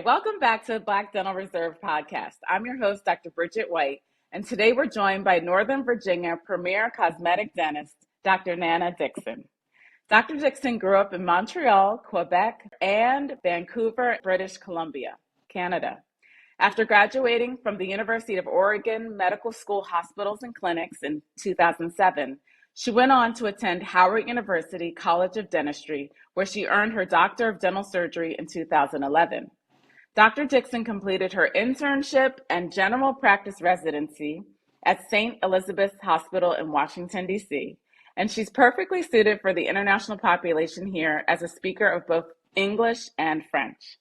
Welcome back to the Black Dental Reserve podcast. I'm your host, Dr. Bridget White, and today we're joined by Northern Virginia premier cosmetic dentist, Dr. Nana Dickson. Dr. Dickson grew up in Montreal, Quebec, and Vancouver, British Columbia, Canada. After graduating from the University of Oregon Medical School Hospitals and Clinics in 2007, she went on to attend Howard University College of Dentistry, where she earned her Doctor of Dental Surgery in 2011. Dr. Dickson completed her internship and general practice residency at St. Elizabeth's Hospital in Washington, D.C., and she's perfectly suited for the international population here as a speaker of both English and French.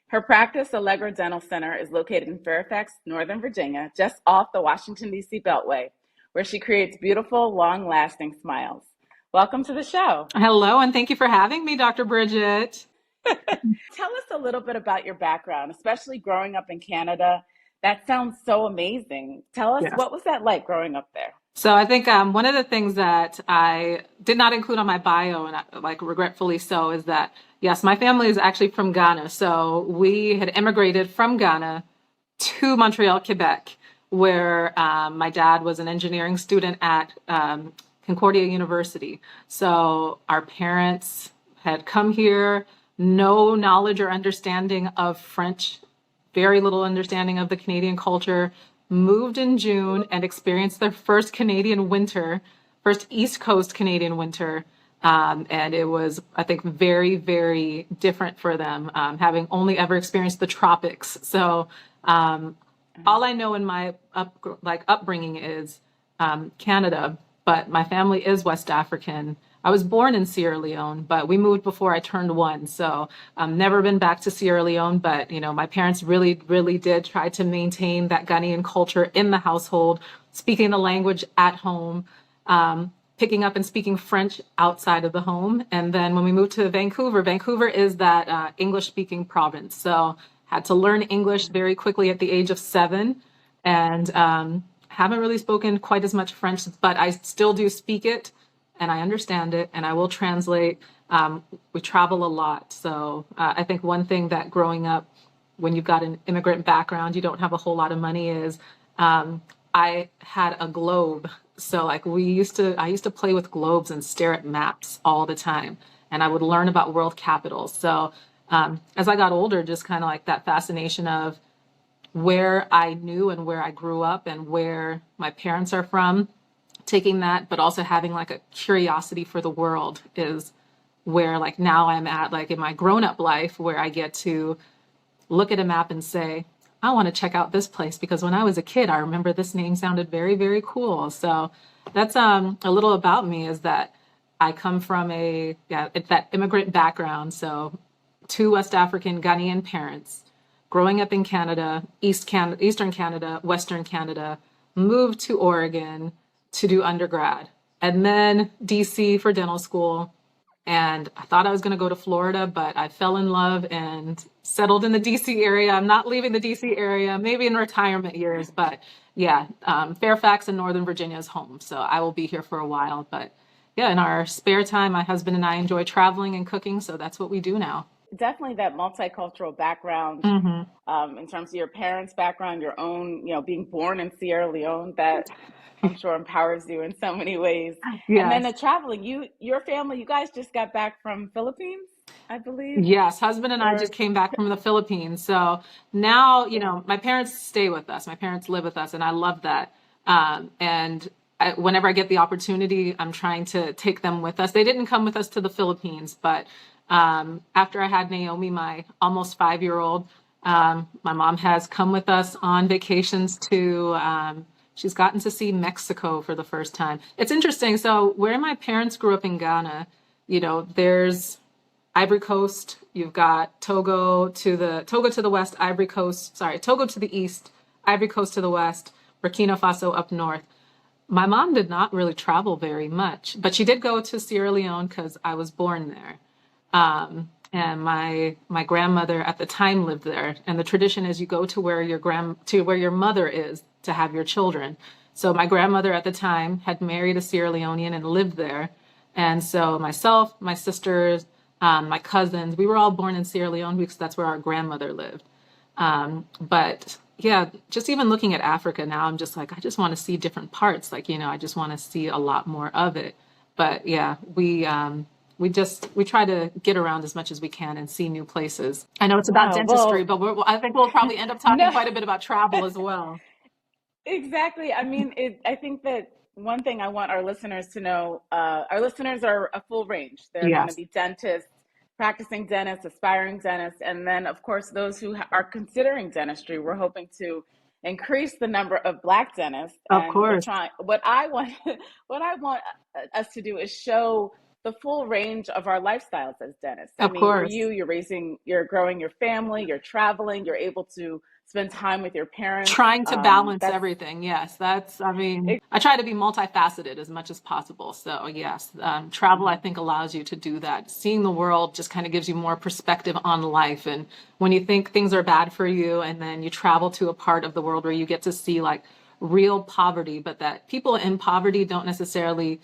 Her practice, Allegra Dental Center, is located in Fairfax, Northern Virginia, just off the Washington, D.C. beltway, where she creates beautiful, long-lasting smiles. Welcome to the show. Hello, and thank you for having me, Dr. Bridget. Tell us a little bit about your background, especially growing up in Canada. That sounds so amazing. Tell us, What was that like growing up there? So I think one of the things that I did not include on my bio, and regretfully so, is that, yes, my family is actually from Ghana. So we had immigrated from Ghana to Montreal, Quebec, where my dad was an engineering student at Concordia University. So our parents had come here, no knowledge or understanding of French, very little understanding of the Canadian culture, moved in June and experienced their first Canadian winter, first East Coast Canadian winter. And it was, I think, very, very different for them, having only ever experienced the tropics. So all I know in my upbringing is Canada, but my family is West African. I was born in Sierra Leone, but we moved before I turned 1. So I've never been back to Sierra Leone, but my parents really, really did try to maintain that Ghanaian culture in the household, speaking the language at home, picking up and speaking French outside of the home. And then when we moved to Vancouver, Vancouver is that English-speaking province. So had to learn English very quickly at the age of 7, and haven't really spoken quite as much French, but I still do speak it. And I understand it, and I will translate. We travel a lot. So I think one thing that growing up, when you've got an immigrant background, you don't have a whole lot of money, is I had a globe. So I used to play with globes and stare at maps all the time. And I would learn about world capitals. So as I got older, just kind of like that fascination of where I knew and where I grew up and where my parents are from, taking that, but also having like a curiosity for the world is where now I'm at, in my grown-up life, where I get to look at a map and say, I want to check out this place because when I was a kid, I remember this name sounded very, very cool. So that's a little about me, is that I come from that immigrant background. So 2 West African Ghanaian parents, growing up in Canada, Eastern Canada, Western Canada, moved to Oregon to do undergrad, and then DC for dental school. And I thought I was going to go to Florida, but I fell in love and settled in the DC area. I'm not leaving the DC area, maybe in retirement years, but Fairfax in Northern Virginia is home. So I will be here for a while. But in our spare time, my husband and I enjoy traveling and cooking. So that's what we do now. Definitely that multicultural background, in terms of your parents' background, your own, being born in Sierra Leone, that I'm sure empowers you in so many ways. Yes. And then the traveling, your family, you guys just got back from Philippines, I believe. Yes, husband and I just came back from the Philippines. So now, my parents stay with us. My parents live with us, and I love that. Whenever I get the opportunity, I'm trying to take them with us. They didn't come with us to the Philippines, but after I had Naomi, my almost 5-year-old, my mom has come with us on vacations to she's gotten to see Mexico for the first time. It's interesting. So where my parents grew up in Ghana, there's Ivory Coast. You've got Togo to the west, Togo to the east, Ivory Coast to the west, Burkina Faso up north. My mom did not really travel very much, but she did go to Sierra Leone because I was born there. And my grandmother at the time lived there. And the tradition is you go to where your mother is to have your children. So my grandmother at the time had married a Sierra Leonean and lived there. And so myself, my sisters, my cousins, we were all born in Sierra Leone because that's where our grandmother lived. But yeah, just even looking at Africa now, I'm just like, I just want to see different parts. Like, I just want to see a lot more of it. But yeah, we try to get around as much as we can and see new places. I know it's about Wow. dentistry, Well, but I think we'll probably end up talking no. quite a bit about travel as well. Exactly. I mean, I think that one thing I want our listeners to know, our listeners are a full range. They're going to Yes, be dentists, practicing dentists, aspiring dentists, and then, of course, those who are considering dentistry. We're hoping to increase the number of Black dentists, of and we're course, trying. What I want, what I want us to do is show the full range of our lifestyles as dentists. I of mean, for course. you, you're growing your family, you're traveling, you're able to spend time with your parents. Trying to balance That's everything. Yes, I mean, I try to be multifaceted as much as possible. So, yes, travel, I think, allows you to do that. Seeing the world just kind of gives you more perspective on life. And when you think things are bad for you, and then you travel to a part of the world where you get to see like real poverty, but that people in poverty don't necessarily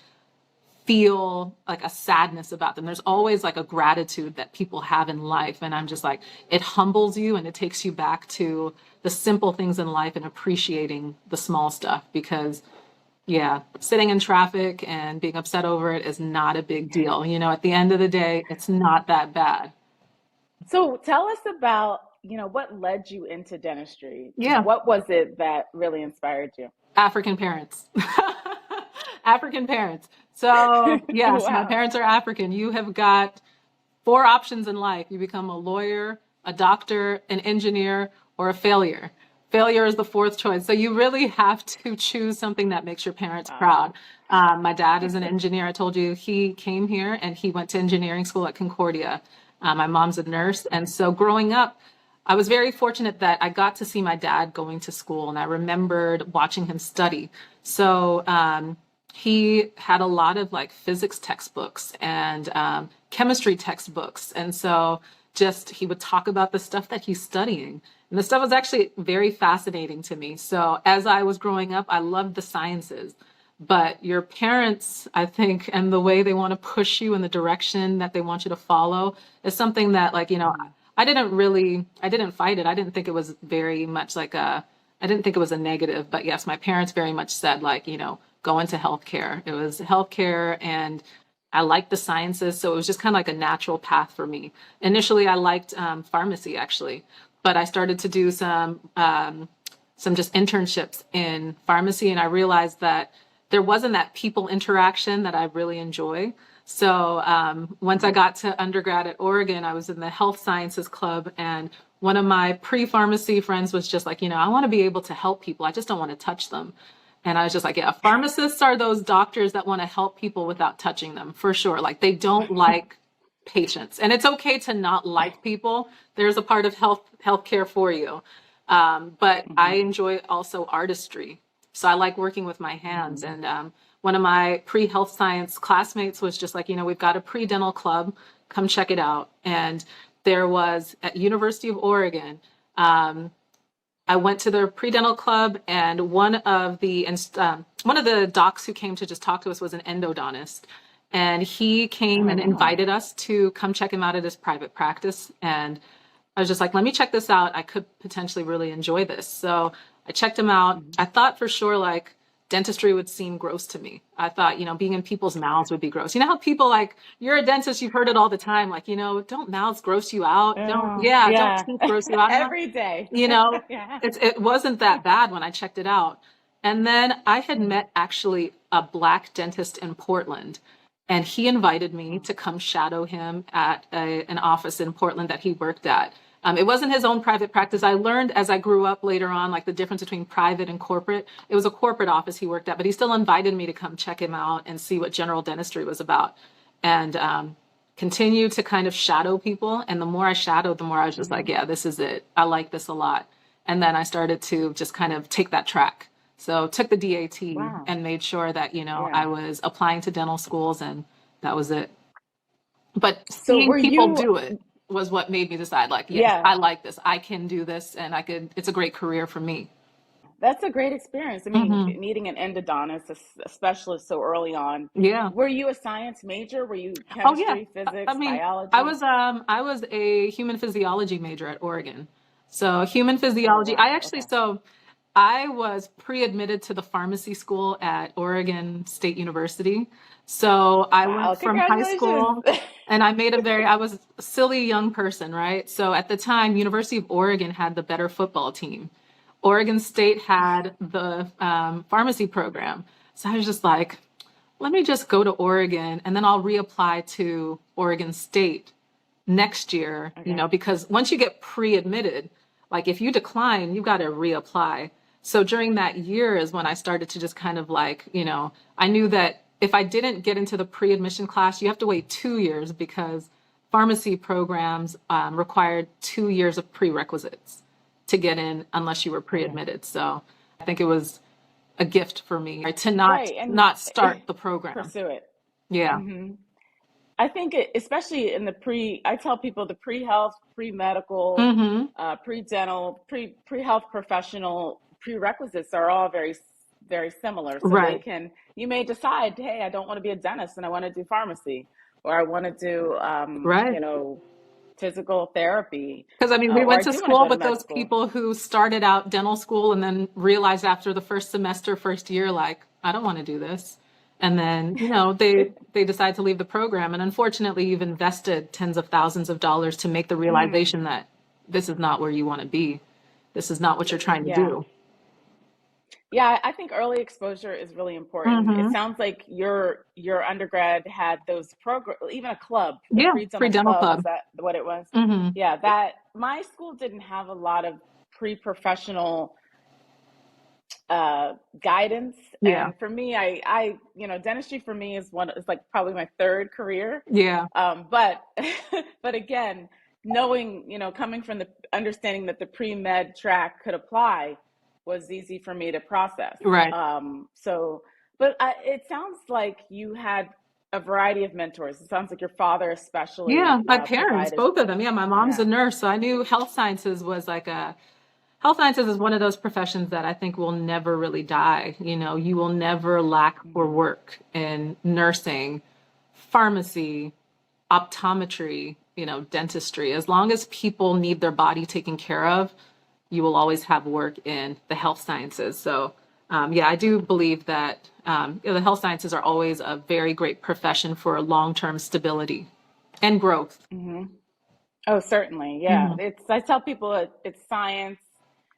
feel like a sadness about them. There's always like a gratitude that people have in life. And I'm just like, it humbles you and it takes you back to the simple things in life and appreciating the small stuff because, yeah, sitting in traffic and being upset over it is not a big deal. At the end of the day, it's not that bad. so. Tell us about, what led you into dentistry. Yeah. What was it that really inspired you? African parents. African parents. So, yes, my Wow. parents are African. You have got four options in life. You become a lawyer, a doctor, an engineer, or a failure. Failure is the fourth choice. So you really have to choose something that makes your parents Wow. proud. My dad is an engineer. I told you he came here and he went to engineering school at Concordia. My mom's a nurse. And so growing up, I was very fortunate that I got to see my dad going to school and I remembered watching him study. So he had a lot of like physics textbooks and chemistry textbooks. And so just he would talk about the stuff that he's studying. And the stuff was actually very fascinating to me. So as I was growing up, I loved the sciences. But your parents, I think, and the way they want to push you in the direction that they want you to follow is something that, like, I didn't fight it. I didn't think it was very much I didn't think it was a negative. But yes, my parents very much said, like, go into healthcare. It was healthcare and I liked the sciences. So it was just kind of like a natural path for me. Initially, I liked pharmacy, actually, but I started to do some just internships in pharmacy. And I realized that there wasn't that people interaction that I really enjoy. So once I got to undergrad at Oregon, I was in the health sciences club. And one of my pre-pharmacy friends was just like, I want to be able to help people. I just don't want to touch them. And I was just like, yeah, pharmacists are those doctors that want to help people without touching them, for sure. Like they don't like patients. And it's okay to not like people. There's a part of healthcare for you. But I Hmm. enjoy also artistry. So I like working with my hands. And one of my pre-health science classmates was just like, we've got a pre-dental club. Come check it out. And there was at University of Oregon, I went to the pre-dental club, and one of the docs who came to just talk to us was an endodontist, and he came Oh, and wow. invited us to come check him out at his private practice. And I was just like, let me check this out. I could potentially really enjoy this. So I checked him out. Mhm. I thought for sure like dentistry would seem gross to me. I thought, being in people's mouths would be gross. You know how people like, you're a dentist, you've heard it all the time, like, don't mouths gross you out? Oh, Don't yeah. teeth gross you out? I'm like, Every day. you know, Yeah. it wasn't that bad when I checked it out. And then I had Mhm. met actually a black dentist in Portland, and he invited me Oh, to come shadow him at an office in Portland that he worked at. It wasn't his own private practice. I learned as I grew up later on, like the difference between private and corporate. It was a corporate office he worked at, but he still invited me to come check him out and see what general dentistry was about. And continue to kind of shadow people. And the more I shadowed, the more I was just like, mhm. yeah, this is it. I like this a lot. And then I started to just kind of take that track. So took the DAT Wow. and made sure that, Yeah. I was applying to dental schools and that was it. But So seeing were people you, do it was what made me decide, like, yes, yeah, I like this. I can do this and it's a great career for me. that's a great experience. I mean, Hmm. meeting an endodontist, a specialist so early on. Yeah. Were you a science major? Were you Oh yeah. chemistry, I physics, mean, biology? I was a human physiology major at Oregon. So human Oh, physiology. wow. Okay. I was pre-admitted to the pharmacy school at Oregon State University. So I Wow. went from high Congratulations. school and I was a silly young person, right? So at the time, University of Oregon had the better football team. Oregon State had the pharmacy program. So I was just like, let me just go to Oregon and then I'll reapply to Oregon State next year, Okay. because once you get pre-admitted, like if you decline, you've got to reapply. So during that year is when I started to just kind of like, I knew that if I didn't get into the pre-admission class, you have to wait 2 years because pharmacy programs required 2 years of prerequisites to get in unless you were Okay. pre-admitted. So I think it was a gift for me to not Right. And not start the program. pursue it. Yeah. Hmm. I think especially in I tell people the pre-health, pre-medical, Mm-hmm. pre-dental, pre-health professional prerequisites are all very, very similar. So Right. you may decide, hey, I don't want to be a dentist and I want to do pharmacy, or I want to do, Right. physical therapy, Because I mean, we or went I to do want to school go to with med those school. people who started out dental school and then realized after the first semester, first year, like, I don't want to do this. And then, they decide to leave the program. And unfortunately, you've invested tens of thousands of dollars to make the Mm, realization that this is not where you want to be. This is not what you're trying to yeah. do. Yeah, I think early exposure is really important. It Mm-hmm. sounds like your undergrad had those program, even a club, the Yeah, pre-dental pre-dental club. Is club. that what it was? Mm-hmm. Yeah, that my school didn't have a lot of pre-professional guidance. Yeah, And for me, dentistry for me is like probably my third career. yeah, But but again, knowing, coming from the understanding that the pre-med track could apply was easy for me to process. right. It sounds like you had a variety of mentors. It sounds like your father Yeah, especially my parents, provided. both of them. Yeah, my mom's a Yeah. nurse, so I knew health sciences is one of those professions that I think will never really die. You will never lack for Mhm. work in nursing, pharmacy, optometry, dentistry. As long as people need their body taken care of, you will always have work in the health sciences. So, yeah, I do believe that the health sciences are always a very great profession for long-term stability and growth. Mhm. Oh, certainly. Yeah. Hmm. I tell people it's science,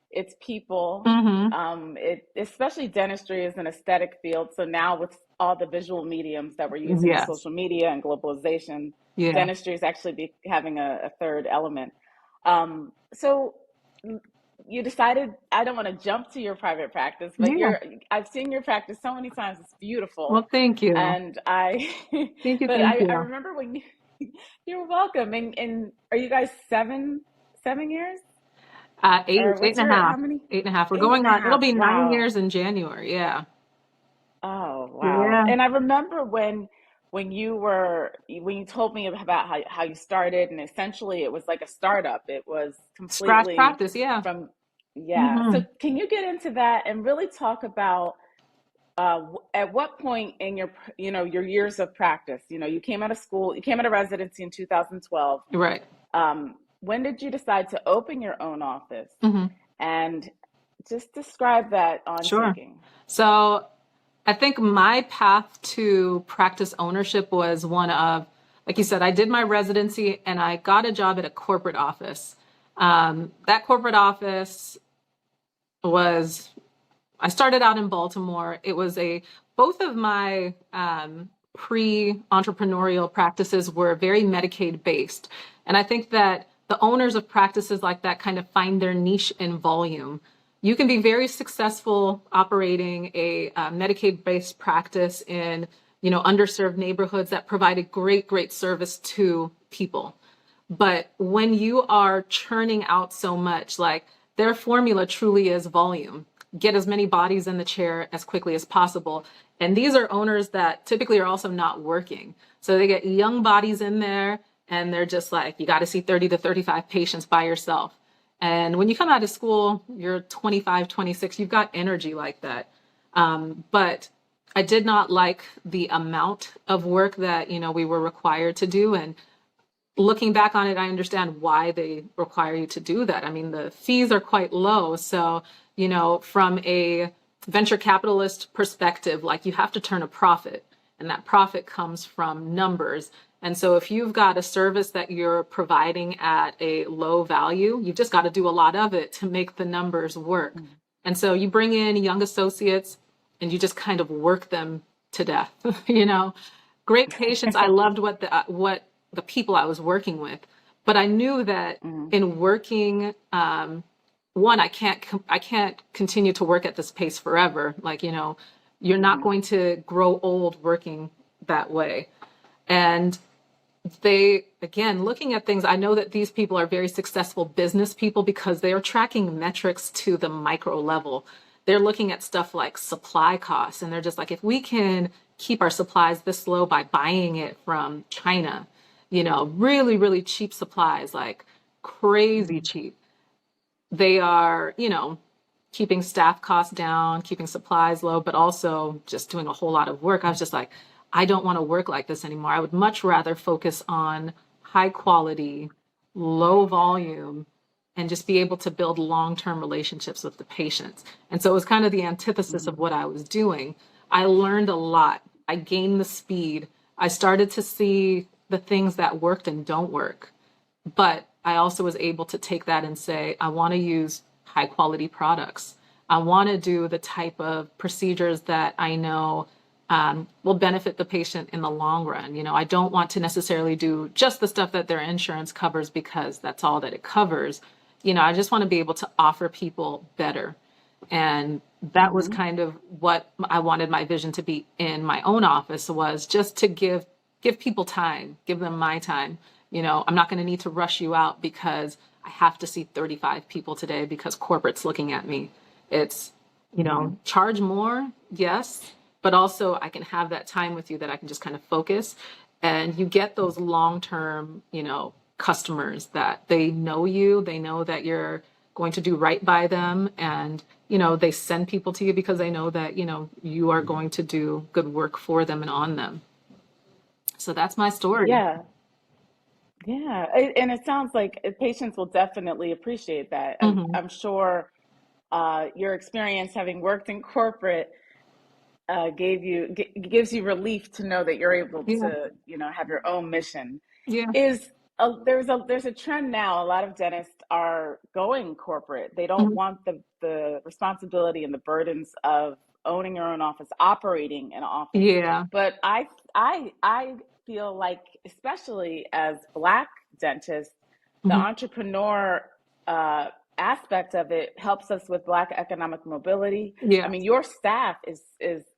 it's people. Hmm. Especially dentistry is an aesthetic field. So now with all the visual mediums that we're using with Yes. social media and globalization, Yeah. dentistry is actually having a third element. So you decided, I don't want to jump to your private practice, but Yeah. I've seen your practice so many times. It's beautiful. Well, thank you. And Thank you. but Thank I you. remember when you're welcome. And are you guys 7 years? Eight, Or eight what's and a your, half, how many? 8.5. We're Eight going and a on, it'll half. be nine Wow. years in January. Yeah. Oh, wow. Yeah. And I remember when you told me about how you started, and essentially it was like a startup. It was Scratch completely practice. Yeah. from, yeah. So Hmm. can you get into that and really talk about at what point in your years of practice, you came out of school, you came out of residency in 2012. Right. When did you decide to open your own office? Hmm. And just describe that on Sure. taking. So I think my path to practice ownership was one of, like you said, I did my residency and I got a job at a corporate office. That corporate office was, I started out in Baltimore. Both of my pre-entrepreneurial practices were very Medicaid based. And I think that the owners of practices like that kind of find their niche in volume. You can be very successful operating a Medicaid-based practice in, underserved neighborhoods that provide a great, great service to people. But when you are churning out so much, like their formula truly is volume. Get as many bodies in the chair as quickly as possible. And these are owners that typically are also not working. So they get young bodies in there and they're just like, you got to see 30 to 35 patients by yourself. And when you come out of school, you're 25, 26, you've got energy like that. But I did not like the amount of work that, we were required to do. And looking back on it, I understand why they require you to do that. I mean, the fees are quite low. So, from a venture capitalist perspective, like you have to turn a profit, and that profit comes from numbers. And so if you've got a service that you're providing at a low value, you've just got to do a lot of it to make the numbers work. Mm-hmm. And so you bring in young associates and you just kind of work them to death, Great patients. I loved what the people I was working with, but I knew that Mm-hmm. in working, one, I can't continue to work at this pace forever. Like, you're not Mm-hmm. going to grow old working that way. And they, again, looking at things, I know that these people are very successful business people because they are tracking metrics to the micro level. They're looking at stuff like supply costs, and they're just like, if we can keep our supplies this low by buying it from China, really, really cheap supplies, like crazy cheap. They are, keeping staff costs down, keeping supplies low, but also just doing a whole lot of work. I was just like, I don't want to work like this anymore. I would much rather focus on high quality, low volume, and just be able to build long-term relationships with the patients. And so it was kind of the antithesis Mm-hmm. of what I was doing. I learned a lot. I gained the speed. I started to see the things that worked and don't work. But I also was able to take that and say, I want to use high quality products. I want to do the type of procedures that I know will benefit the patient in the long run. I don't want to necessarily do just the stuff that their insurance covers because that's all that it covers. I just want to be able to offer people better. And that was Mm-hmm. kind of what I wanted my vision to be in my own office, was just to give people time, give them my time. I'm not going to need to rush you out because I have to see 35 people today because corporate's looking at me. It's, Mm-hmm. charge more, yes, but also I can have that time with you that I can just kind of focus, and you get those long-term, customers that they know you, they know that you're going to do right by them, and, they send people to you because they know that, you are going to do good work for them and on them. So that's my story. Yeah. Yeah. And it sounds like patients will definitely appreciate that. Hmm. I'm sure your experience having worked in corporate gives you relief to know that you're able Yeah. to, have your own mission. Yeah. Is there's a trend now. A lot of dentists are going corporate. They don't Mhm. want the responsibility and the burdens of owning your own office, operating an office. Yeah. But I feel like, especially as Black dentists, the Mhm. entrepreneur uh, aspect of it helps us with Black economic mobility. I Yeah. mean, your staff is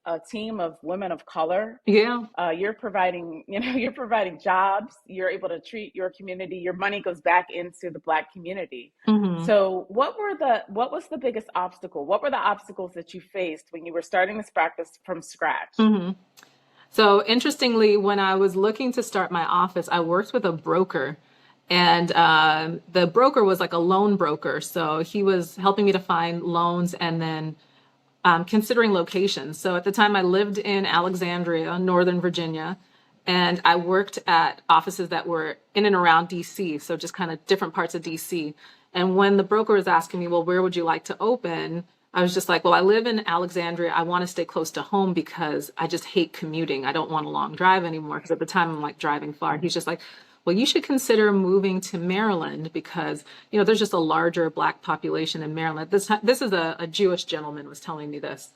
a team of women of color. Yeah. You're providing, you're providing jobs. You're able to treat your community. Your money goes back into the Black community. Hmm. So, what was the biggest obstacle? What were the obstacles that you faced when you were starting this practice from scratch? Hmm. So interestingly, when I was looking to start my office, I worked with a broker, and the broker was like a loan broker. So he was helping me to find loans and then considering locations. So at the time, I lived in Alexandria, Northern Virginia, and I worked at offices that were in and around DC, so just kind of different parts of DC. And when the broker was asking me, well, where would you like to open? I was just like, well, I live in Alexandria. I want to stay close to home because I just hate commuting. I don't want a long drive anymore, because at the time I'm like driving far. He's just like, well, you should consider moving to Maryland because, there's just a larger Black population in Maryland. This is a Jewish gentleman was telling me this.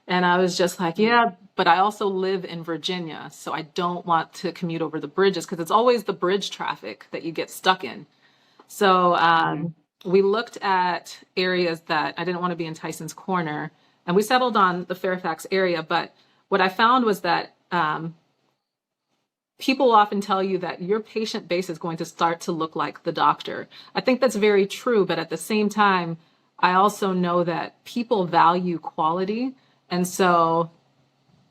And I was just like, yeah, but I also live in Virginia, so I don't want to commute over the bridges because it's always the bridge traffic that you get stuck in. So Mm-hmm. we looked at areas that I didn't want to be in Tyson's Corner, and we settled on the Fairfax area. But what I found was that people often tell you that your patient base is going to start to look like the doctor. I think that's very true, but at the same time, I also know that people value quality. And so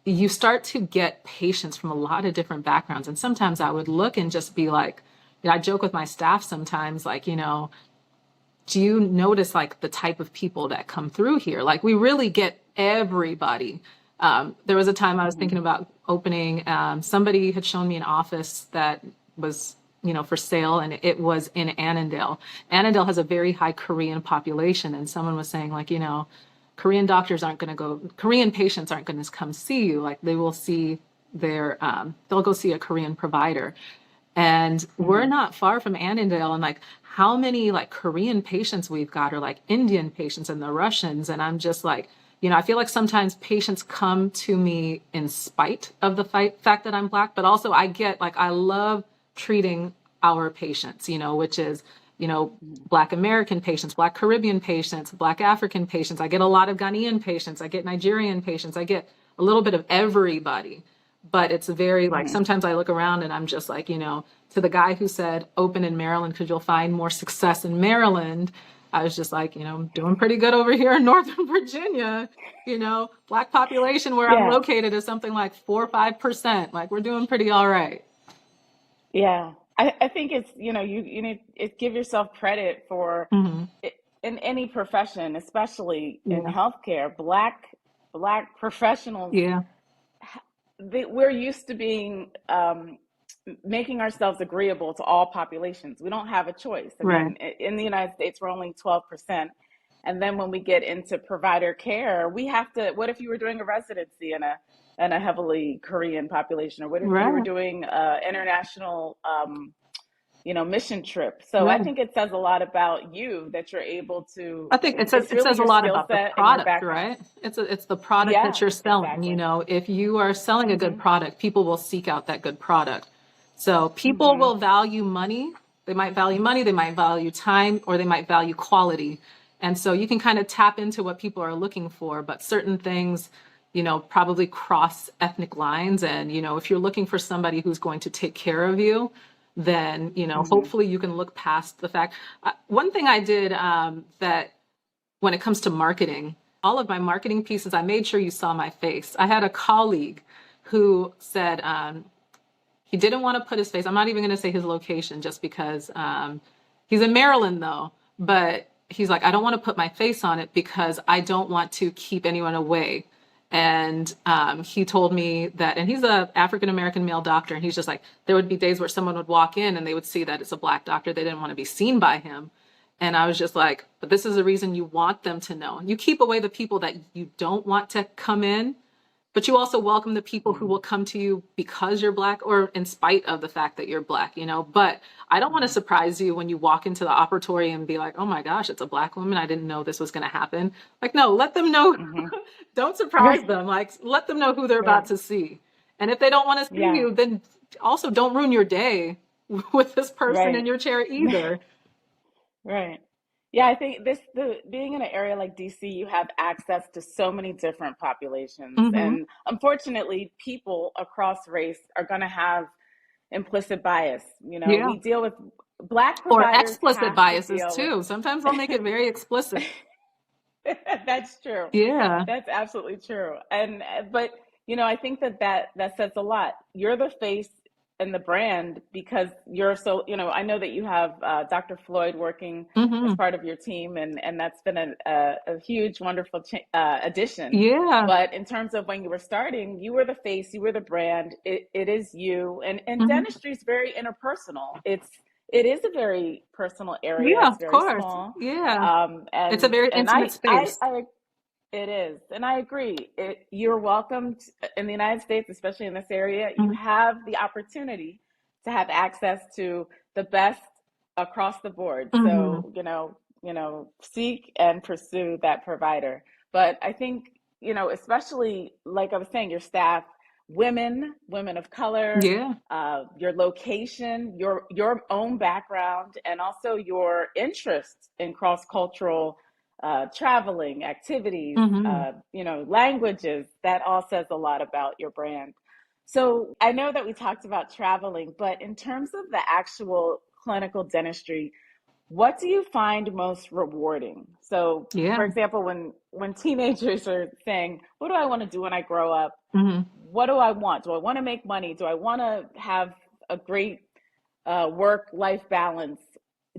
you start to get patients from a lot of different backgrounds. And sometimes I would look and just be like, I joke with my staff sometimes, like, do you notice like the type of people that come through here? Like, we really get everybody. There was a time I was Mm-hmm. thinking about opening. Somebody had shown me an office that was for sale, and it was in Annandale. Annandale has a very high Korean population, and someone was saying, like, Korean patients aren't going to come see you. Like, they will see they'll go see a Korean provider. And we're not far from Annandale, and like how many like Korean patients we've got, or like Indian patients and the Russians. And I'm just like, I feel like sometimes patients come to me in spite of the fact that I'm Black, but also I love treating our patients, which is, Black American patients, Black Caribbean patients, Black African patients. I get a lot of Ghanaian patients. I get Nigerian patients. I get a little bit of everybody. But it's very like, sometimes I look around and I'm just like, to the guy who said open in Maryland because you'll find more success in Maryland. I was just like, doing pretty good over here in Northern Virginia. Black population where I'm Yeah. located is something like 4 or 5%. Like, we're doing pretty all right. Yeah. I think it's, you need to give yourself credit for Hmm. it, in any profession, especially in Yeah. healthcare. Black professionals, Yeah. we're used to being making ourselves agreeable to all populations. We don't have a choice. I Right. mean, in the United States, we're only 12%. And then when we get into provider care, we have to, what if you were doing a residency in a heavily Korean population? Or what if you were Right. doing international, mission trip? So I Right. think it says a lot about you that you're able to, I think it's it really says a your lot skill about the set and your product, background. right? It's the product that Yeah, you're selling. exactly. If you are selling a good Hmm. product, people will seek out that good product. So people Hmm. will value money. They might value money, they might value time, or they might value quality. And so you can kind of tap into what people are looking for, but certain things, probably cross ethnic lines. And, if you're looking for somebody who's going to take care of you, then, Hmm. hopefully you can look past the fact. One thing I did that when it comes to marketing, all of my marketing pieces, I made sure you saw my face. I had a colleague who said he didn't want to put his face. I'm not even going to say his location just because he's in Maryland though. But he's like, I don't want to put my face on it because I don't want to keep anyone away. And he told me that, and he's a African American male doctor, and he's just like, there would be days where someone would walk in and they would see that it's a Black doctor. They didn't want to be seen by him. And I was just like, but this is the reason you want them to know. You keep away the people that you don't want to come in, but you also welcome the people who will come to you because you're Black or in spite of the fact that you're Black, But I don't want to Hmm. surprise you when you walk into the operatory and be like, oh my gosh, it's a Black woman. I didn't know this was going to happen. Like, no, let them know. Hmm. Don't surprise them. Like, let them know who they're about Right. to see. And if they don't want to see Yeah. you, then also don't ruin your day with this person in Right. your chair either. Right. Yeah, I think the being in an area like DC, you have access to so many different populations. Hmm. And unfortunately, people across race are going to have implicit bias. Yeah. We deal with Black Or providers explicit have to biases deal with. too. Sometimes they'll make it very explicit. That's true. Yeah. That's absolutely true. And but I think that says a lot. You're the face and the brand because you're so, I know that you have Dr. Floyd working as Hmm. part of your team, and that's been a huge, wonderful addition. Yeah. But in terms of when you were starting, you were the face, you were the brand. It is you, and Hmm. dentistry is very interpersonal. It is a very personal area. Yeah, It's of very course. small, Yeah. It's a and very and intimate space. it is, and I agree. You're welcome in the United States, especially in this area. You Mhm. have the opportunity to have access to the best across the board. Mhm. So, seek and pursue that provider. But I think, especially like I was saying, your staff, women of color, Yeah. your location, your own background, and also your interest in cross cultural traveling, activities, Mhm. languages, that all says a lot about your brand. So I know that we talked about traveling, but in terms of the actual clinical dentistry, what do you find most rewarding? So, Yeah. for example, when teenagers are saying, "What do I want to do when I grow up? Mhm. What do I want? Do I want to make money? Do I want to have a great work-life balance?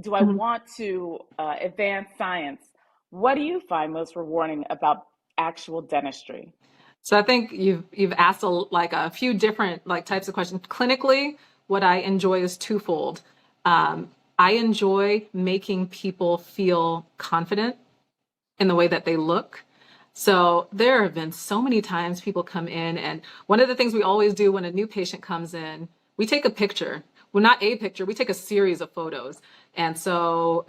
Do I Mhm. want to advance science?" What do you find most rewarding about actual dentistry? So I think you've asked like a few different like types of questions. Clinically, what I enjoy is twofold. I enjoy making people feel confident in the way that they look. So there have been so many times people come in, and one of the things we always do when a new patient comes in, we take a picture. Well, not a picture, we take a series of photos. And so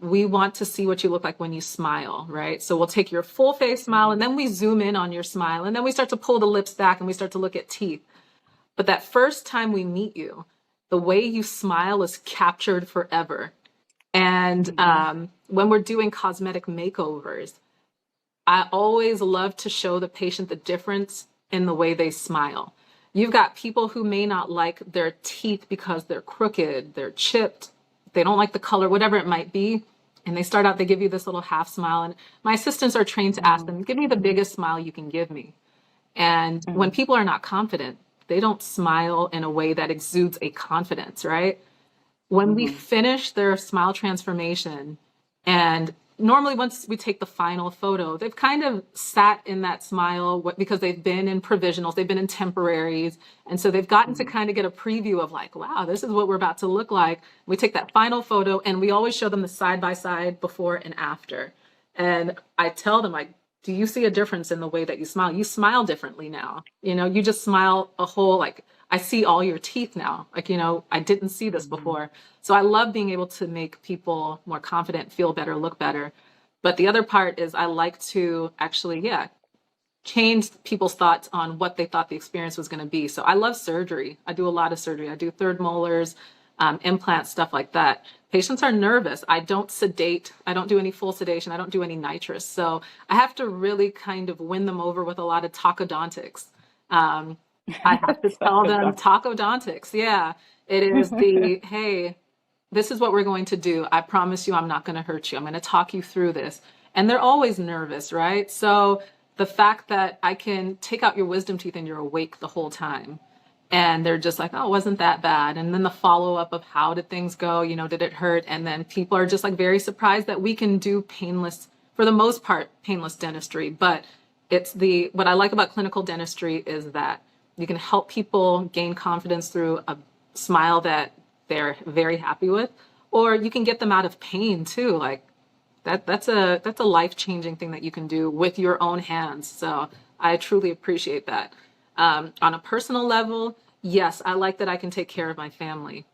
we want to see what you look like when you smile, right? So we'll take your full face smile and then we zoom in on your smile and then we start to pull the lips back and we start to look at teeth. But that first time we meet you, the way you smile is captured forever. And when we're doing cosmetic makeovers, I always love to show the patient the difference in the way they smile. You've got people who may not like their teeth because they're crooked, they're chipped, they don't like the color, whatever it might be. And they start out, they give you this little half smile. And my assistants are trained to ask them, give me the biggest smile you can give me. And when people are not confident, they don't smile in a way that exudes a confidence, right? When we finish their smile transformation, and normally once we take the final photo, they've kind of sat in that smile because they've been in provisionals, they've been in temporaries. And so they've gotten to kind of get a preview of like, wow, this is what we're about to look like. We take that final photo and we always show them the side by side before and after. And I tell them, like, do you see a difference in the way that you smile? You smile differently now. You know, you just smile a whole, like, I see all your teeth now. Like, you know, I didn't see this before. So I love being able to make people more confident, feel better, look better. But the other part is I like to actually, change people's thoughts on what they thought the experience was going to be. So I love surgery. I do a lot of surgery. I do third molars, implants, stuff like that. Patients are nervous. I don't sedate. I don't do any full sedation. I don't do any nitrous. So I have to really kind of win them over with a lot of tacodontics. I have to tell them tacodontics. Yeah, it is the, hey, this is what we're going to do. I promise you, I'm not going to hurt you. I'm going to talk you through this. And they're always nervous, right? So the fact that I can take out your wisdom teeth and you're awake the whole time. And they're just like, oh, it wasn't that bad. And then the follow up of how did things go? You know, did it hurt? And then people are just like very surprised that we can do painless, for the most part, painless dentistry. But it's what I like about clinical dentistry is that you can help people gain confidence through a smile that they're very happy with, or you can get them out of pain too. Like that's a life-changing thing that you can do with your own hands. So I truly appreciate that. On a personal level, yes, I like that I can take care of my family.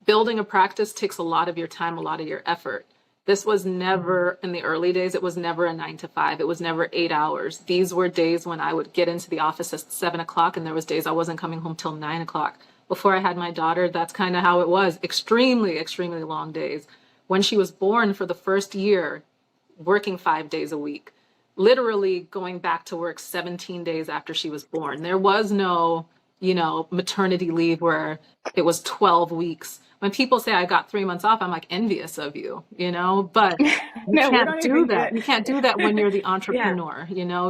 Building a practice takes a lot of your time, a lot of your effort. This was never, in the early days, it was never a 9 to 5. It was never 8 hours. These were days when I would get into the office at 7 o'clock, and there was days I wasn't coming home till 9 o'clock. Before I had my daughter, that's kind of how it was. Extremely, extremely long days. When she was born, for the first year, working 5 days a week, literally going back to work 17 days after she was born. There was no, maternity leave where it was 12 weeks. When people say I got 3 months off, I'm like envious of you, but you No, can't do that. You can't do that when you're the entrepreneur,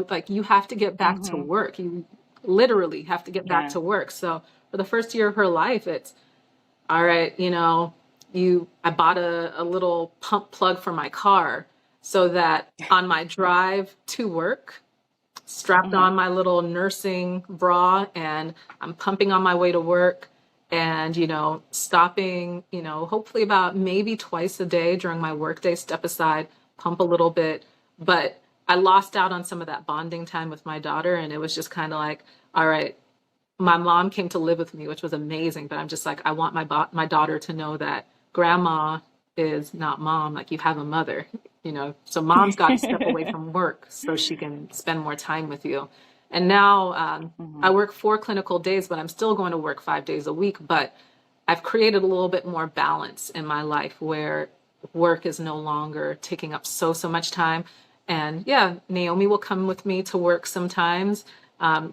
like you have to get back to work. You literally have to get back to work. So for the first year of her life, it's all right. I bought a little pump plug for my car so that on my drive to work, strapped on my little nursing bra and I'm pumping on my way to work and, stopping, hopefully about maybe twice a day during my workday, step aside, pump a little bit. But I lost out on some of that bonding time with my daughter. And it was just kind of like, all right, my mom came to live with me, which was amazing. But I'm just like, I want my daughter to know that grandma is not mom. Like you have a mother, so mom's got to step away from work so she can spend more time with you. And now I work 4 clinical days, but I'm still going to work 5 days a week. But I've created a little bit more balance in my life where work is no longer taking up so much time. And Naomi will come with me to work sometimes.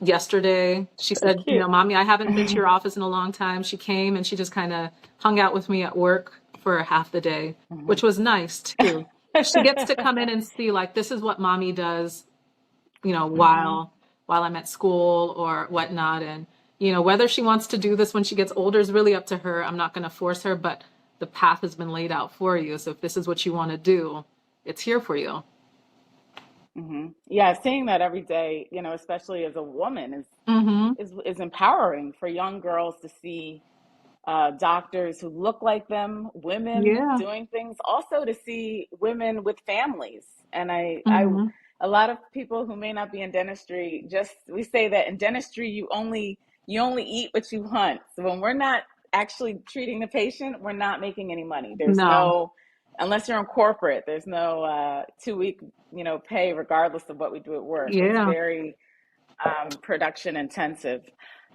Yesterday, she said, Mommy, I haven't been to your office in a long time. She came and she just kind of hung out with me at work for half the day, which was nice too. She gets to come in and see like, this is what Mommy does, while I'm at school or whatnot. And, whether she wants to do this when she gets older is really up to her. I'm not going to force her, but the path has been laid out for you. So if this is what you want to do, it's here for you. Yeah, seeing that every day, especially as a woman, Mm-hmm. is empowering for young girls to see doctors who look like them, women Yeah. doing things, also to see women with families. And Mm-hmm. a lot of people who may not be in dentistry, we say that in dentistry you only eat what you hunt. So when we're not actually treating the patient, we're not making any money. No. Unless you're in corporate, there's no 2 week pay regardless of what we do at work. It's Yeah. very production intensive.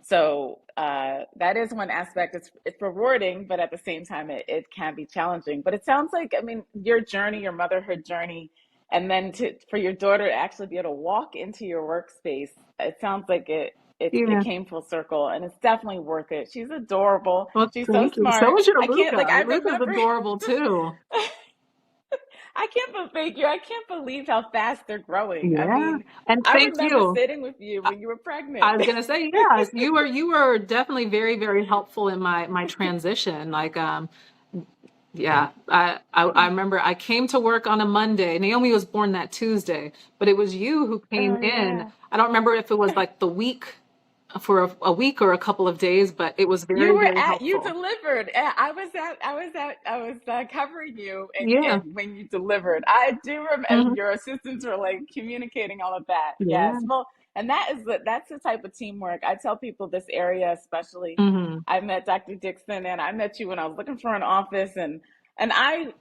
So that is one aspect. It's rewarding, but at the same time, it can be challenging. But it sounds like, I mean, your journey, your motherhood journey, and then for your daughter to actually be able to walk into your workspace, it sounds like it Yeah. came full circle, and it's definitely worth it. She's adorable. Well, She's so thank you. So smart. is your I can't like Luca. I Luca's remember. adorable too. I can't thank you. I can't believe how fast they're growing. I Yeah. mean, And I thank remember you. sitting with you when you were pregnant. I was gonna say, yes, you were definitely very, very helpful in my transition. Like, yeah, I remember I came to work on a Monday. Naomi was born that Tuesday, but it was you who came Oh in. yeah. I don't remember if it was like the week for a week or a couple of days, but it was You very, were very at you helpful. delivered. I was covering you Yeah. and when you delivered. I do remember, and Hmm. your assistants were like communicating all of that. Yes. Yeah. Well, and that's the type of teamwork. I tell people this area especially. Hmm. I met Dr. Dickson and I met you when I was looking for an office, and I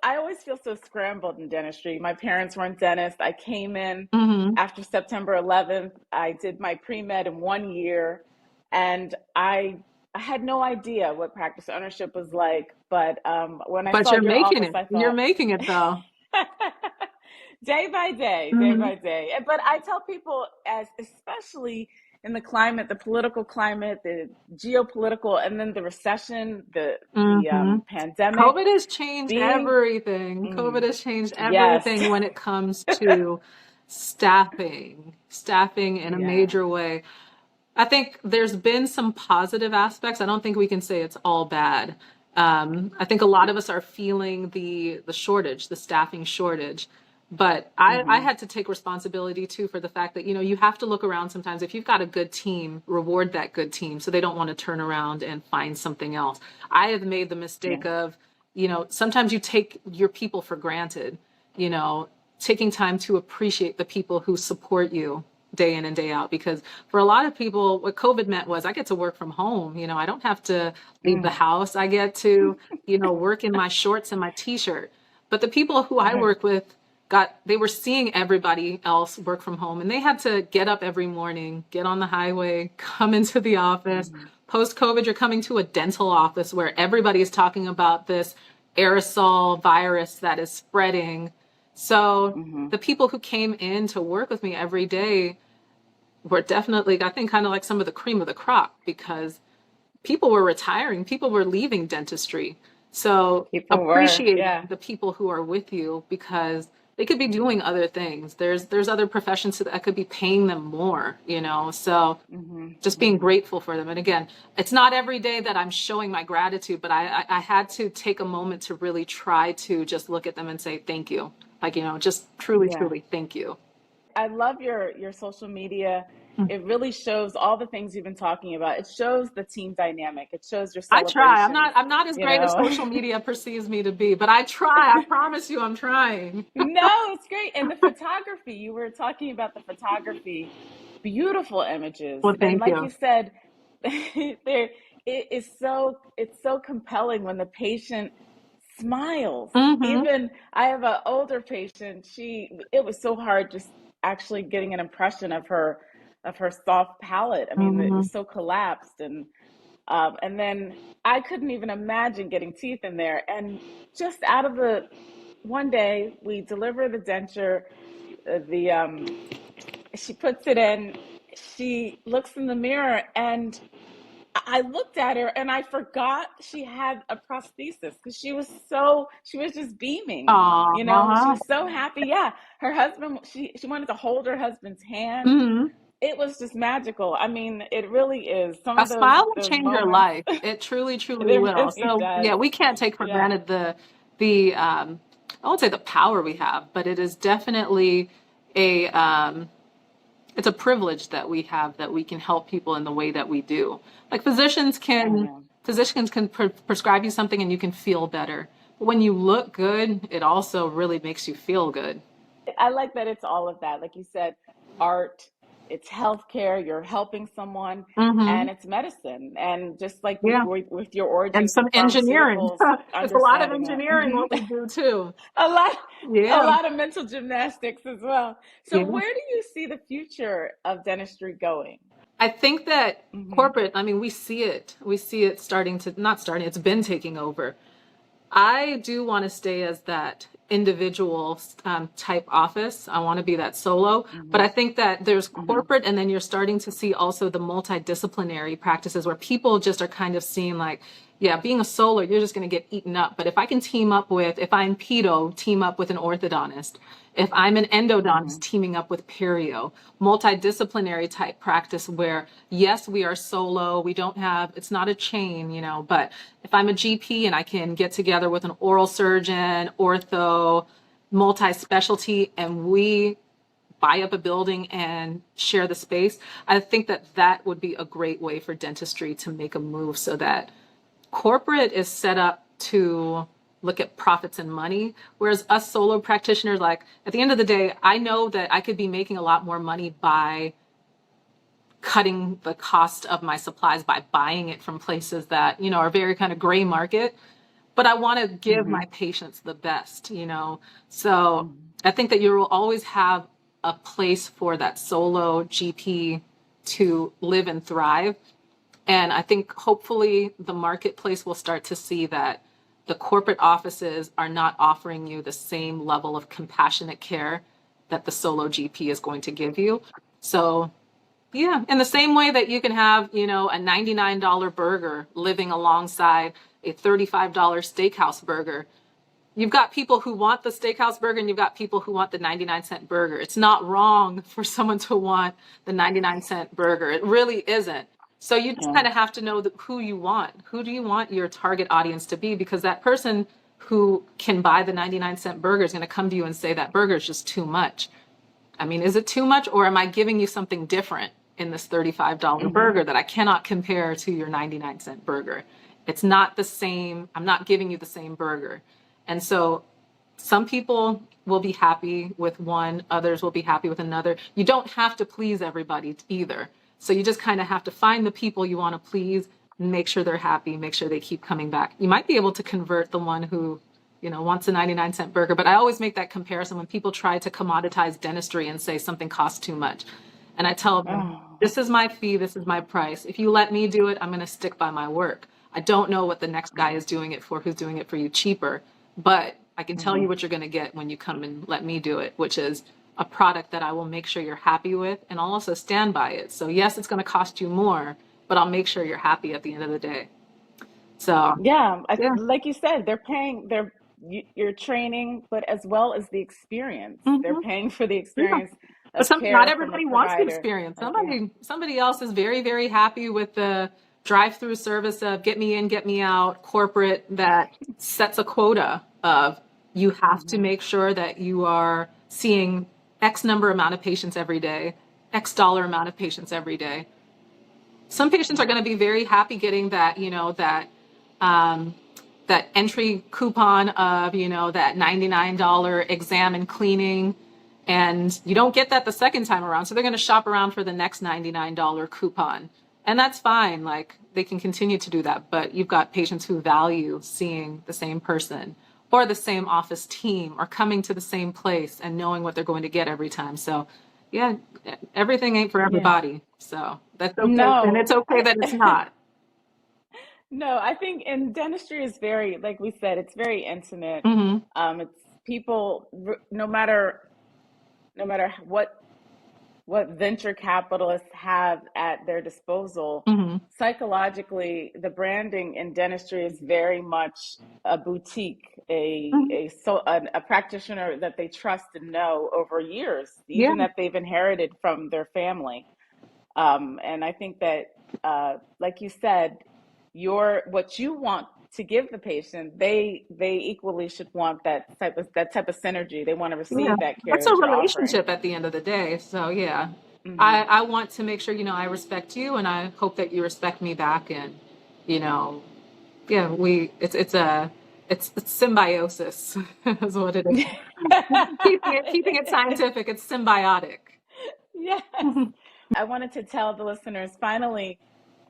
always feel so scrambled in dentistry. My parents weren't dentists. I came in Hmm. after September 11th. I did my pre-med in 1 year, and I had no idea what practice ownership was like. But when I But saw you're your making office, it. I You're thought, making it though. day by day, day Hmm. by day. But I tell people, as especially in the climate, the political climate, the geopolitical, and then the recession, the Hmm. pandemic, COVID has changed being everything. COVID mm, has changed yes, everything when it comes to staffing in a yeah, major way. I think there's been some positive aspects. I don't think we can say it's all bad. I think a lot of us are feeling the shortage, the staffing shortage. But I hmm had to take responsibility too for the fact that, you have to look around sometimes. If you've got a good team, reward that good team so they don't want to turn around and find something else. I have made the yeah, mistake of, sometimes you take your people for granted, you know, taking time to appreciate the people who support you day in and day out. Because for a lot of people, what COVID meant was I get to work from home. I don't have to leave the mm, house. I get to, work in my shorts and my t-shirt. But the people who I right, work with they were seeing everybody else work from home and they had to get up every morning, get on the highway, come into the office. hmm Post COVID, you're coming to a dental office where everybody is talking about this aerosol virus that is spreading. So hmm the people who came in to work with me every day were definitely, I think, kind of like some of the cream of the crop because people were retiring, people were leaving dentistry. So people were, appreciate yeah, the people who are with you because they could be doing other things. There's other professions that could be paying them more, So hmm just being hmm grateful for them. And again, it's not every day that I'm showing my gratitude, but I had to take a moment to really try to just look at them and say thank you. Like, just truly, yeah. truly thank you. I love your social media. It really shows all the things you've been talking about. It shows the team dynamic. It shows your I try. I'm celebrations, not I'm not as you great as know. social media perceives me to be, but I try. I promise you I'm trying. No, it's great. And the photography, you were talking about the photography, beautiful images. Well, And thank like you you. said, it's so compelling when the patient smiles. Mm-hmm. Even I have an older patient, it was so hard just actually getting an impression of her soft palate. I mean, it Mm-hmm. was so collapsed and then I couldn't even imagine getting teeth in there. And just out of the one day, we deliver the denture. The She puts it in. She looks in the mirror, and I looked at her, and I forgot she had a prosthesis because she was just beaming. She Aw. was so happy. Yeah, her husband. She wanted to hold her husband's hand. Mm-hmm. It was just magical. I mean, it really is. Some A of smile will those change your moments, life. It truly, it truly will. really So does. yeah, we can't take for Yeah. granted the I won't say the power we have, but it is definitely a it's a privilege that we have, that we can help people in the way that we do. Like Yeah. physicians can prescribe you something and you can feel better. But when you look good, it also really makes you feel good. I like that it's all of that. Like you said, art, it's healthcare, you're helping someone, Hmm. and it's medicine. And just like Yeah. with your And origins some with engineering. pharmaceuticals, It's a lot of understanding that. engineering what we do too. A lot, a Yeah. lot of mental gymnastics as well. So Yeah. where do you see the future of dentistry going? I think that Hmm. corporate, I mean, we see it. We see it starting to, not starting, it's been taking over. I do want to stay as that individual type office. I want to be that solo. But Hmm. I think that there's Hmm. corporate, and then you're starting to see also the multidisciplinary practices where people just are kind of seeing like, yeah, being a solo, you're just going to get eaten up. But if I can team up with, if I'm pedo, team up with an orthodontist. If I'm an endodontist, Hmm. teaming up with perio, multidisciplinary type practice where, yes, we are solo, we don't have, it's not a chain, but if I'm a GP and I can get together with an oral surgeon, ortho, multi-specialty, and we buy up a building and share the space, I think that that would be a great way for dentistry to make a move so that corporate is set up to look at profits and money, whereas us solo practitioners, like at the end of the day, I know that I could be making a lot more money by cutting the cost of my supplies by buying it from places that are very kind of gray market, but I want to give Hmm. my patients the best. So Hmm. I think that you will always have a place for that solo GP to live and thrive. And I think hopefully the marketplace will start to see that the corporate offices are not offering you the same level of compassionate care that the solo GP is going to give you. So, yeah, in the same way that you can have, a $99 burger living alongside a $35 steakhouse burger, you've got people who want the steakhouse burger and you've got people who want the 99-cent burger. It's not wrong for someone to want the 99-cent burger. It really isn't. So you just Yeah. kind of have to know who you want. Who do you want your target audience to be? Because that person who can buy the 99-cent burger is going to come to you and say that burger is just too much. I mean, is it too much, or am I giving you something different in this $35 Hmm. burger that I cannot compare to your 99-cent burger? It's not the same. I'm not giving you the same burger. And so some people will be happy with one, others will be happy with another. You don't have to please everybody either. So you just kind of have to find the people you want to please, make sure they're happy, make sure they keep coming back. You might be able to convert the one who wants a 99-cent burger. But I always make that comparison when people try to commoditize dentistry and say something costs too much. And I tell them, Oh. this is my fee, this is my price. If you let me do it, I'm going to stick by my work. I don't know what the next guy is doing it for, who's doing it for you cheaper, but I can tell you Hmm. what you're going to get when you come and let me do it, which is a product that I will make sure you're happy with, and I'll also stand by it. So yes, it's going to cost you more, but I'll make sure you're happy at the end of the day. So Yeah, yeah. like you said, they're paying your training, but as well as the experience. They're Hmm. paying for the Yeah. experience But of not care from a everybody wants the provider experience. like you have. Somebody else is very, very happy with the drive-through service of get me in, get me out, corporate that sets a quota of you have to Hmm. make sure that you are seeing X number amount of patients every day, X dollar amount of patients every day. Some patients are going to be very happy getting that, um, that entry coupon of, that $99 exam and cleaning. And you don't get that the second time around. So they're going to shop around for the next $99 coupon. And that's fine. Like they can continue to do that. But you've got patients who value seeing the same person or the same office team or coming to the same place and knowing what they're going to get every time. So yeah, everything ain't for Yeah. everybody. So that's okay. And No, it's okay that it's not. no, I think in dentistry is very, like we said, it's very intimate. Hmm. It's people, no matter what venture capitalists have at their disposal, Hmm. psychologically, the branding in dentistry is very much a boutique, a practitioner that they trust and know over years, Yeah. even that they've inherited from their family. And I think that, like you said, what you want to give the patient, they equally should want that type of synergy. They want to Yeah, receive that care that's a that you're offering. relationship at the end of the day. So yeah, Hmm. I want to make sure, I respect you and I hope that you respect me back. And, you know, yeah, it's symbiosis is what it is. Keeping it scientific, it's symbiotic. Yes. I wanted to tell the listeners finally,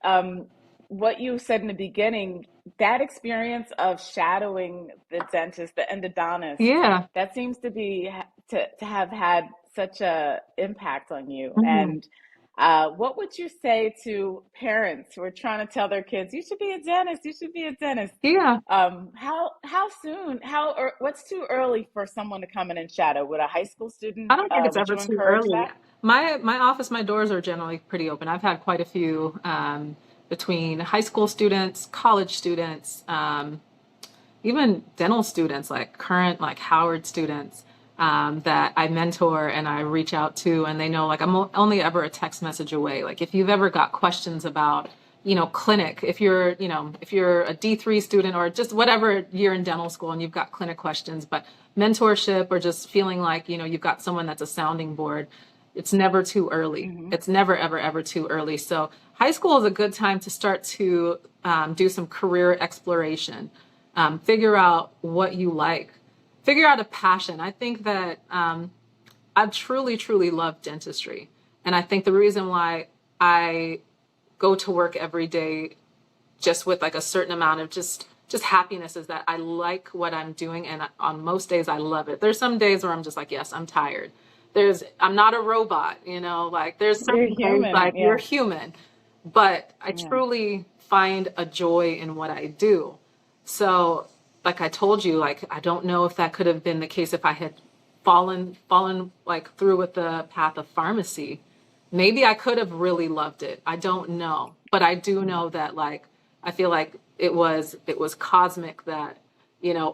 um, what you said in the beginning, that experience of shadowing the dentist, the endodontist, Yeah. that seems to be to have had such a impact on you. Mhm. And what would you say to parents who are trying to tell their kids, you should be a dentist, you should be a dentist? Yeah. How soon? What's too early for someone to come in and shadow? Would a high school I student? don't think it's Would ever you too encourage early. that? My office, my doors are generally pretty open. I've had quite a few between high school students, college students, even dental students, like current like Howard students that I mentor and I reach out to, and they know like I'm only ever a text message away. Like if you've ever got questions about, clinic, if you're a D3 student or just whatever year in dental school and you've got clinic questions, but mentorship or just feeling like, you've got someone that's a sounding board, it's never too early. Hmm. It's never, ever, ever too early. So high school is a good time to start to do some career exploration, figure out what you like, figure out a passion. I think that I truly, truly love dentistry. And I think the reason why I go to work every day just with like a certain amount of just happiness is that I like what I'm doing, and on most days I love it. There's some days where I'm just like, yes, I'm tired. I'm not a robot, like there's You're certain days human. like you're Yeah. human, but I Yeah. truly find a joy in what I do. So, like I told you, like I don't know if that could have been the case if I had fallen like through with the path of pharmacy. Maybe I could have really loved it. I don't know, but I do know that like I feel like it was cosmic that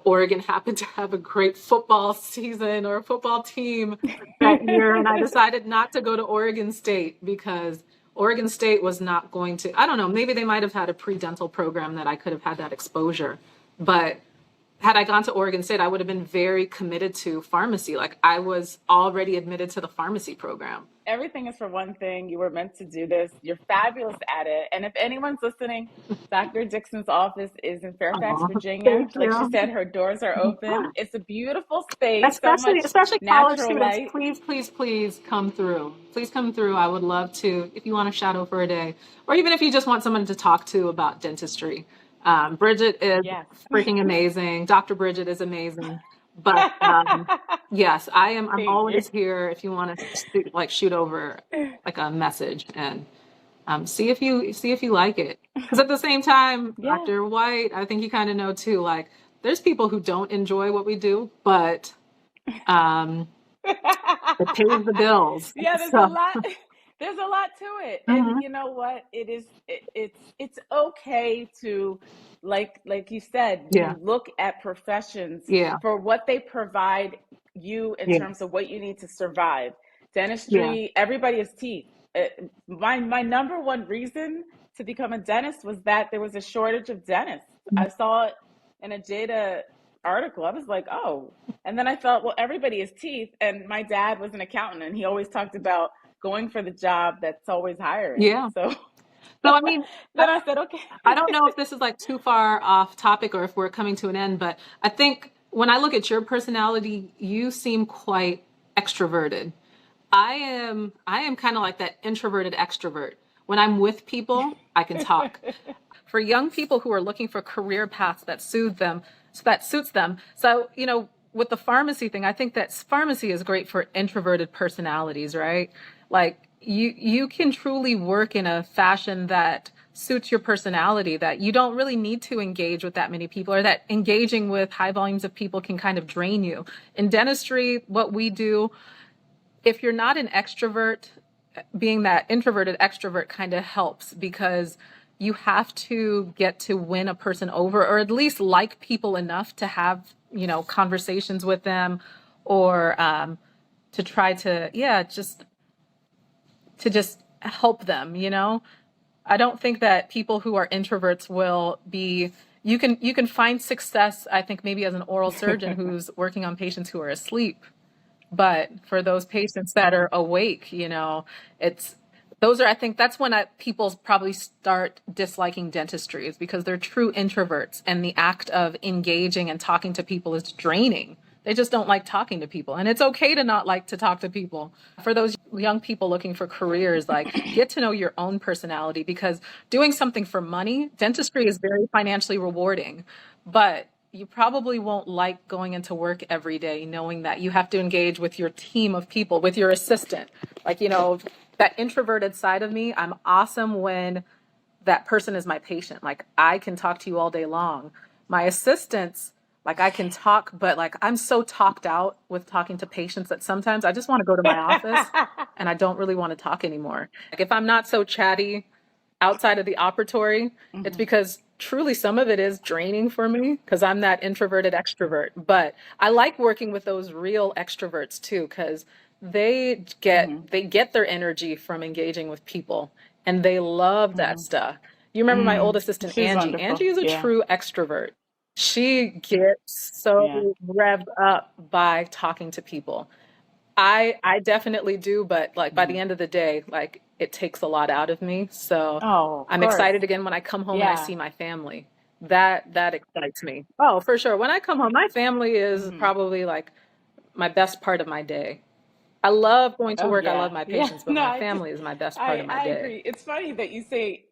Oregon happened to have a great football season or football team that year, and I decided not to go to Oregon State because Oregon State was not going to. I don't know. Maybe they might have had a pre-dental program that I could have had that exposure, but had I gone to Oregon State, I would have been very committed to pharmacy. Like I was already admitted to the pharmacy program. Everything is for one thing. You were meant to do this. You're fabulous at it. And if anyone's listening, Dr. Dixon's office is in Fairfax, Oh, Virginia. thank Like she you. said, her doors are open. It's a beautiful space, so Especially, much especially college natural students, light. please, please, please come through. Please come through. I would love to, if you want to shadow for a day, or even if you just want someone to talk to about dentistry. Bridget is Yes. freaking amazing. Dr. Bridget is amazing. But yes, I am. I'm Thank you. always here if you want to shoot over like a message and see if you like it. Because at the same time, Yeah. Dr. White, I think you kind of know too. Like, there's people who don't enjoy what we do, but um, it pays the bills. Yeah, there's a So, lot. There's a lot to it, and mhm, you know what? It's okay to, like you said, yeah, you look at professions yeah, for what they provide you in yeah, terms of what you need to survive. yeah, Dentistry, everybody has teeth. My number one reason to become a dentist was that there was a shortage of dentists. I saw it in a Jada article. I was like, oh. And then I thought, well, everybody has teeth. And my dad was an accountant, and he always talked about going for the job that's always hiring. yeah. So So, I mean, then I said, okay. I don't know if this is like too far off topic or if we're coming to an end, but I think when I look at your personality, you seem quite extroverted. I am kind of like that introverted extrovert. When I'm with people, I can talk. For young people who are looking for career paths that suits them. So, with the pharmacy thing, I think that pharmacy is great for introverted personalities, right? Like you can truly work in a fashion that suits your personality, that you don't really need to engage with that many people, or that engaging with high volumes of people can kind of drain you. In dentistry, what we do, if you're not an extrovert, being that introverted extrovert kind of helps because you have to get to win a person over, or at least like people enough to have, conversations with them, or to try to, yeah, just help them. I don't think that people who are introverts will be, you can find success, I think, maybe as an oral surgeon who's working on patients who are asleep. But for those patients that are awake, it's those are, I think that's when people probably start disliking dentistry, is because they're true introverts and the act of engaging and talking to people is draining. They just don't like talking to people. And it's okay to not like to talk to people. For those young people looking for careers, like, get to know your own personality, because doing something for money, dentistry is very financially rewarding, but you probably won't like going into work every day knowing that you have to engage with your team of people, with your assistant. Like, that introverted side of me, I'm awesome when that person is my patient. Like, I can talk to you all day long. My assistants, like, I can talk, but like, I'm so talked out with talking to patients that sometimes I just want to go to my office and I don't really want to talk anymore. Like, if I'm not so chatty outside of the operatory, it's because truly some of it is draining for me because I'm that introverted extrovert. But I like working with those real extroverts too, because they get their energy from engaging with people, and they love that stuff. You remember my old assistant, She's Angie. wonderful. Angie is a Yeah. true extrovert. She gets so Yeah. revved up by talking to people. I definitely do, but like by the end of the day, like, it takes a lot out of me. So Oh, of I'm course. excited again when I come home and I Yeah. see my family. That excites me. Oh, for sure. When I come home, my family is probably like my best part of my day. I love going to Oh, work. I yeah. love my Yeah. patients, but No, my family is my best part of my I day. agree. It's funny that you say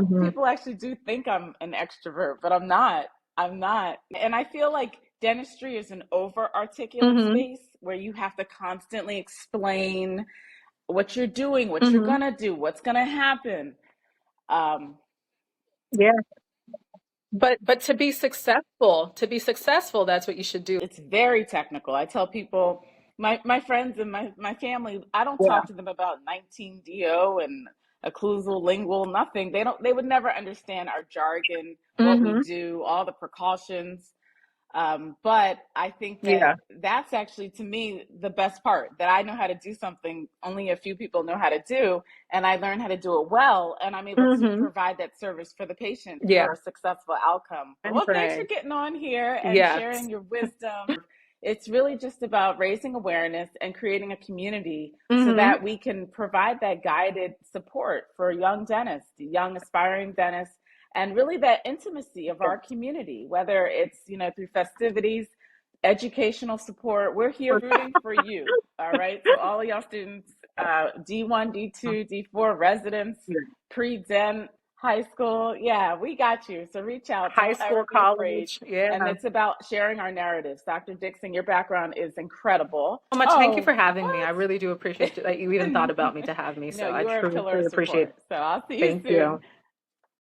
Hmm. people actually do think I'm an extrovert, but I'm not. I'm not. And I feel like dentistry is an over articulate Hmm. space where you have to constantly explain what you're doing, what you're Hmm. gonna do, what's gonna happen. Um, Yeah. But to be successful, that's what you should do. it's very technical. I tell people, my friends and my family, I don't Yeah. talk to them about 19DO and occlusal, lingual, nothing. They would never understand our jargon, what we Hmm. do, all the precautions. But I think that Yeah. that's actually, to me, the best part, that I know how to do something only a few people know how to do, and I learned how to do it well, and I'm able to Hmm. provide that service for the patient Yeah. for a successful outcome. And Well, thanks for pray. getting on here and Yes. sharing your wisdom. It's really just about raising awareness and creating a community so Hmm. that we can provide that guided support for young dentists, young aspiring dentists, and really that intimacy of our community, whether it's, through festivities, educational support. We're here rooting for you. All right. So all of y'all students, D1, D2, D4, residents, pre-dent, high school. Yeah, we got you. So reach out. High Don't ever school, be afraid. college. Yeah. And it's about sharing our narratives. Dr. Dickson, your background is incredible. So much. Thank you Oh, for having me. I what? really do appreciate that you even thought about me to have me. No, So I you are a truly, pillar of truly appreciate support. it. So I'll see you Thank soon. you.